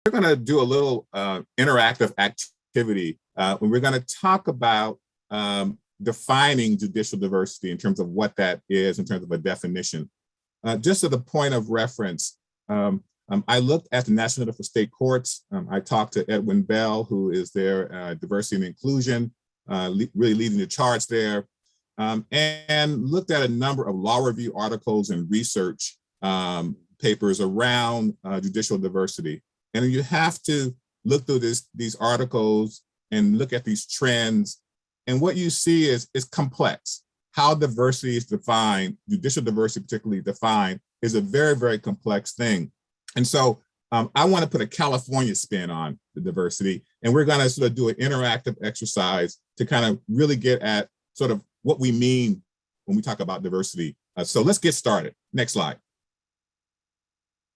We're going to do a little interactive activity when we're going to talk about defining judicial diversity in terms of what that is, in terms of a definition. Just as a point of reference, I looked at the National Center for State Courts. I talked to Edwin Bell, who is their diversity and inclusion, really leading the charge there, and looked at a number of law review articles and research papers around judicial diversity. And you have to look through these articles and look at these trends. And what you see is complex. How diversity is defined, judicial diversity particularly defined, is a very, very complex thing. And so I want to put a California spin on the diversity. And we're going to sort of do an interactive exercise to kind of really get at sort of what we mean when we talk about diversity. So let's get started. Next slide.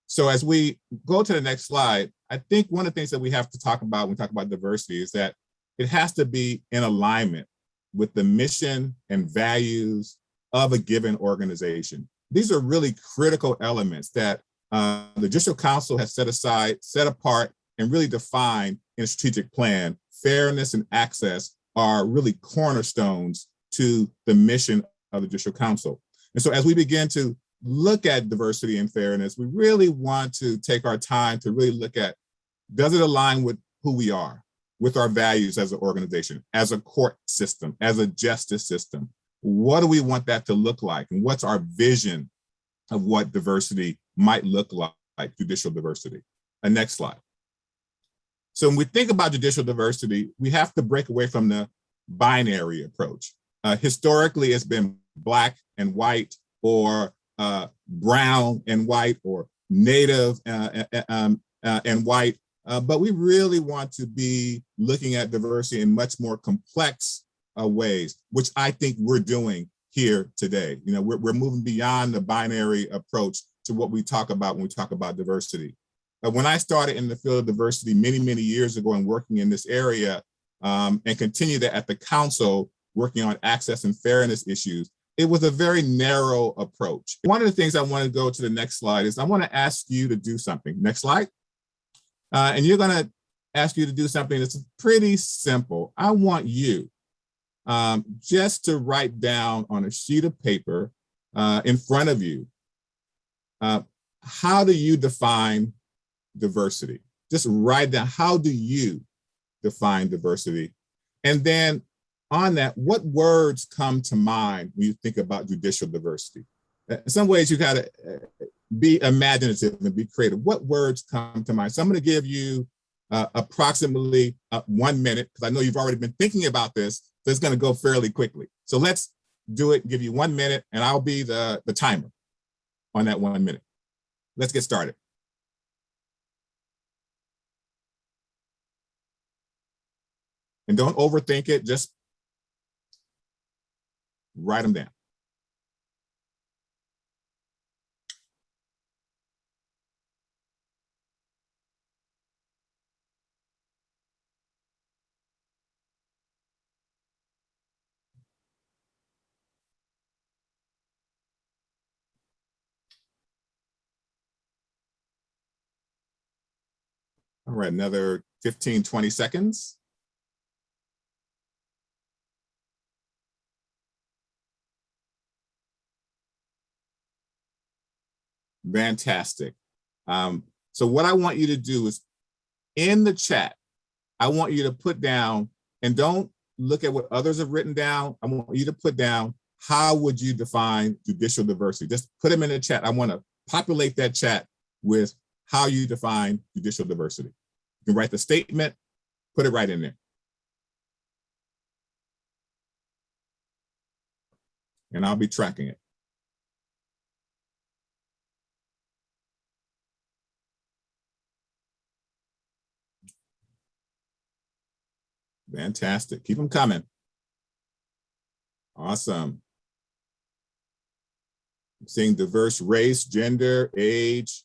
So as we go to the next slide, I think one of the things that we have to talk about when we talk about diversity is that it has to be in alignment with the mission and values of a given organization. These are really critical elements that the Judicial Council has set aside, set apart, and really defined in a strategic plan. Fairness and access are really cornerstones to the mission of the Judicial Council. And so as we begin to look at diversity and fairness, we really want to take our time to really look at, does it align with who we are, with our values as an organization, as a court system, as a justice system? What do we want that to look like? And what's our vision of what diversity might look like, judicial diversity? Next slide. So when we think about judicial diversity, we have to break away from the binary approach. Historically, it's been Black and white, or brown and white, or native and white. But we really want to be looking at diversity in much more complex ways, which I think we're doing here today. You know, we're moving beyond the binary approach to what we talk about when we talk about diversity. When I started in the field of diversity many, many years ago and working in this area, and continue that at the council, working on access and fairness issues, it was a very narrow approach. One of the things I want to go to the next slide is I want to ask you to do something. Next slide. And you're going to ask you to do something that's pretty simple. I want you just to write down on a sheet of paper in front of you, how do you define diversity? Just write down, how do you define diversity? And then on that, what words come to mind when you think about judicial diversity? In some ways, you got to be imaginative and be creative. What words come to mind? So I'm going to give you approximately 1 minute, because I know you've already been thinking about this, so it's going to go fairly quickly. So let's do it, give you 1 minute, and I'll be the timer on that 1 minute. Let's get started. And don't overthink it, just write them down. All right, another 15, 20 seconds. Fantastic. So what I want you to do is, in the chat, I want you to put down, and don't look at what others have written down. I want you to put down, how would you define judicial diversity? Just put them in the chat. I want to populate that chat with how you define judicial diversity. You can write the statement, put it right in there. And I'll be tracking it. Fantastic. Keep them coming. Awesome. I'm seeing diverse race, gender, age,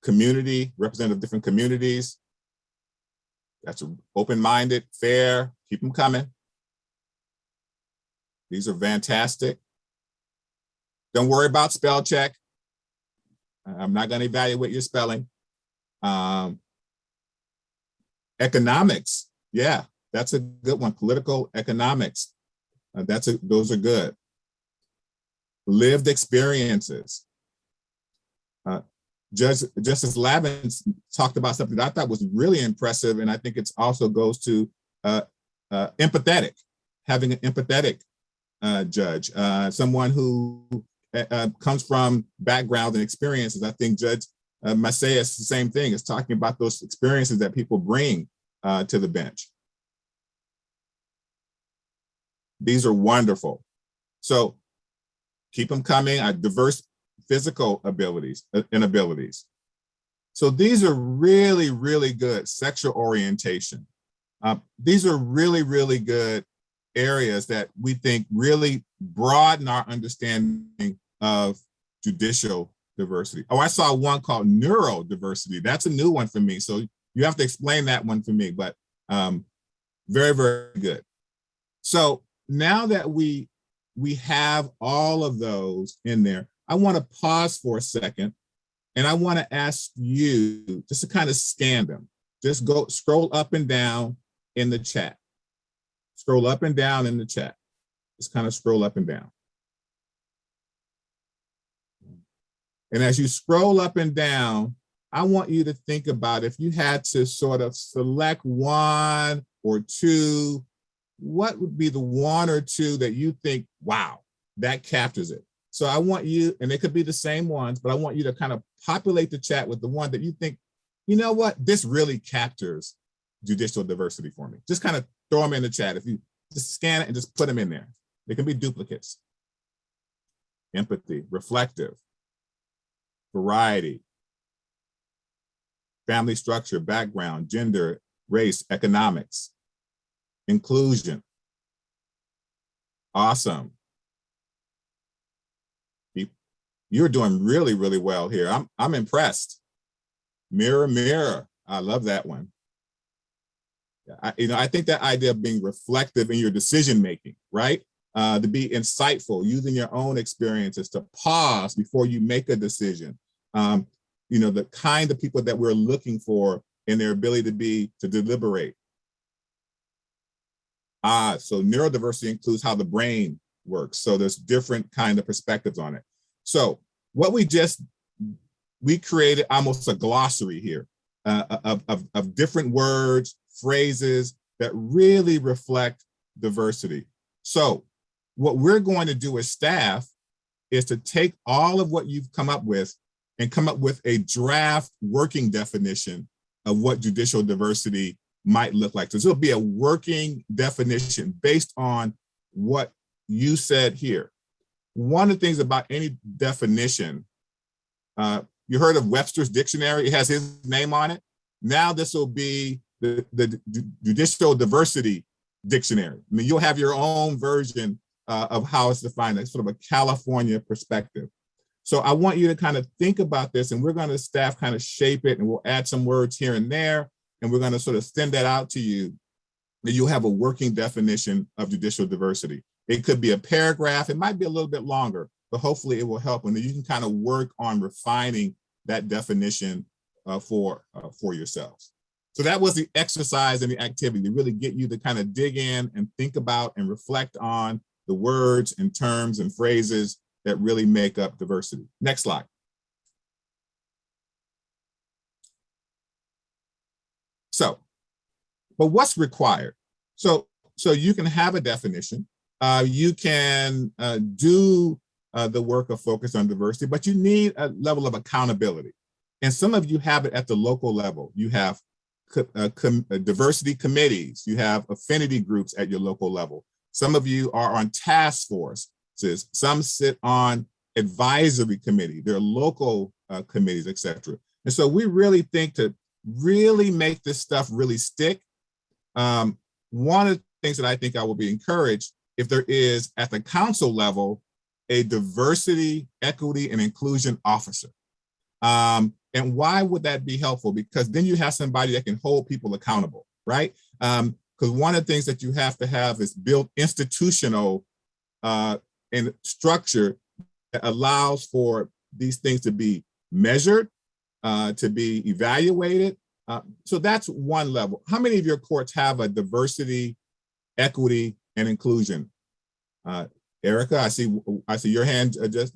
community, representative of different communities. That's open-minded, fair. Keep them coming. These are fantastic. Don't worry about spell check. I'm not going to evaluate your spelling. Um, economics, yeah, that's a good one. Political economics, those are good. Lived experiences. Justice Lavin talked about something that I thought was really impressive, and I think it also goes to empathetic, having an empathetic judge, someone who comes from background and experiences. I think Judge Macias, the same thing, is talking about those experiences that people bring to the bench. These are wonderful. So keep them coming. Diverse physical abilities and abilities. So these are really, really good. Sexual orientation. These are really, really good areas that we think really broaden our understanding of judicial diversity. Oh, I saw one called neurodiversity. That's a new one for me. So you have to explain that one for me, but very, very good. So now that we have all of those in there, I want to pause for a second, and I want to ask you just to kind of scan them. Just go scroll up and down in the chat. Scroll up and down in the chat. Just kind of scroll up and down. And as you scroll up and down, I want you to think about if you had to sort of select one or two, what would be the one or two that you think, wow, that captures it? So I want you, and they could be the same ones, but I want you to kind of populate the chat with the one that you think, you know what, this really captures judicial diversity for me. Just kind of throw them in the chat. If you just scan it and just put them in there. They can be duplicates. Empathy, reflective, variety, family structure, background, gender, race, economics, inclusion. Awesome. You're doing really, really well here. I'm impressed. Mirror, mirror. I love that one. I think that idea of being reflective in your decision making, right? To be insightful, using your own experiences to pause before you make a decision. The kind of people that we're looking for in their ability to deliberate. So neurodiversity includes how the brain works. So there's different kind of perspectives on it. So what we created almost a glossary here of different words, phrases that really reflect diversity. So what we're going to do as staff is to take all of what you've come up with and come up with a draft working definition of what judicial diversity might look like. So this will be a working definition based on what you said here. One of the things about any definition, you heard of Webster's dictionary, it has his name on it. Now this will be the Judicial Diversity Dictionary. I mean, you'll have your own version of how it's defined, it's sort of a California perspective. So I want you to kind of think about this, and we're going to staff kind of shape it, and we'll add some words here and there, and we're going to sort of send that out to you, that you'll have a working definition of judicial diversity. It could be a paragraph, it might be a little bit longer, but hopefully it will help, and then you can kind of work on refining that definition for yourselves. So that was the exercise and the activity to really get you to kind of dig in and think about and reflect on the words and terms and phrases that really make up diversity. Next slide. So, but what's required? So you can have a definition. You can do the work of focus on diversity, but you need a level of accountability. And some of you have it at the local level. You have diversity committees. You have affinity groups at your local level. Some of you are on task forces. Some sit on advisory committee. There are local committees, et cetera. And so we really think to really make this stuff really stick. One of the things that I think I will be encouraged if there is at the council level, a diversity, equity, and inclusion officer. And why would that be helpful? Because then you have somebody that can hold people accountable, right? Because one of the things that you have to have is build institutional and structure that allows for these things to be measured, to be evaluated. So that's one level. How many of your courts have a diversity, equity, and inclusion? Erica, I see your hand just.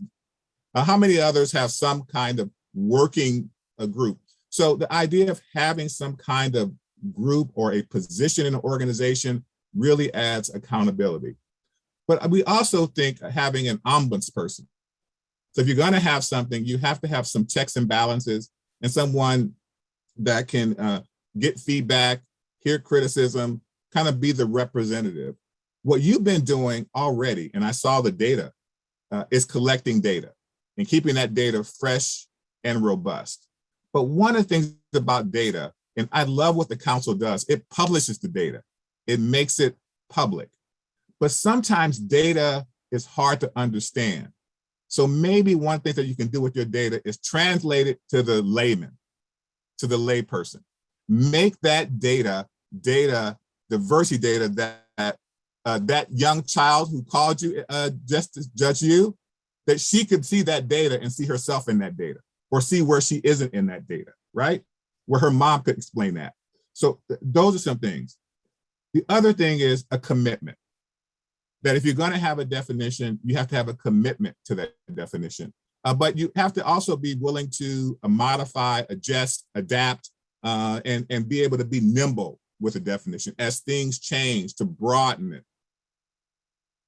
How many others have some kind of working group? So the idea of having some kind of group or a position in an organization really adds accountability. But we also think having an ombudsperson. So if you're going to have something, you have to have some checks and balances and someone that can get feedback, hear criticism, kind of be the representative. What you've been doing already, and I saw the data, is collecting data and keeping that data fresh and robust. But one of the things about data, and I love what the council does, it publishes the data. It makes it public. But sometimes data is hard to understand. So maybe one thing that you can do with your data is translate it to the layman, to the layperson. Make that data, diversity data that young child who called you just to judge you, that she could see that data and see herself in that data, or see where she isn't in that data, right? Where her mom could explain that. So those are some things. The other thing is a commitment. That if you're going to have a definition, you have to have a commitment to that definition. But you have to also be willing to modify, adjust, adapt, and be able to be nimble with a definition as things change, to broaden it.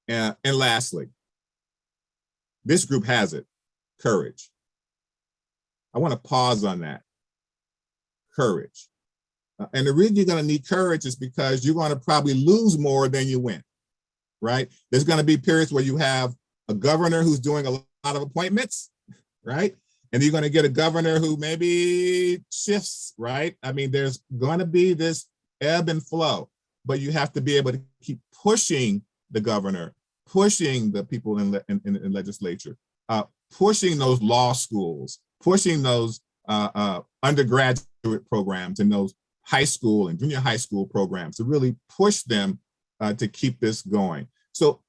And lastly, this group has it, courage. I want to pause on that. Courage. And the reason you're going to need courage is because you're going to probably lose more than you win, right? There's going to be periods where you have a governor who's doing a lot of appointments, right? And you're going to get a governor who maybe shifts, right? I mean, there's going to be this ebb and flow, but you have to be able to keep pushing the governor, pushing the people in legislature, pushing those law schools, pushing those undergraduate programs and those high school and junior high school programs to really push them to keep this going. So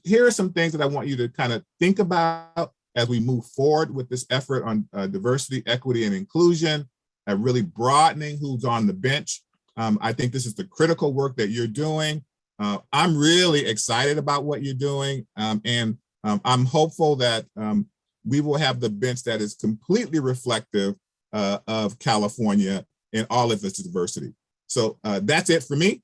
here are some things that I want you to kind of think about as we move forward with this effort on diversity, equity, and inclusion, really broadening who's on the bench. I think this is the critical work that you're doing. I'm really excited about what you're doing, and I'm hopeful that we will have the bench that is completely reflective of California in all of its diversity. So that's it for me.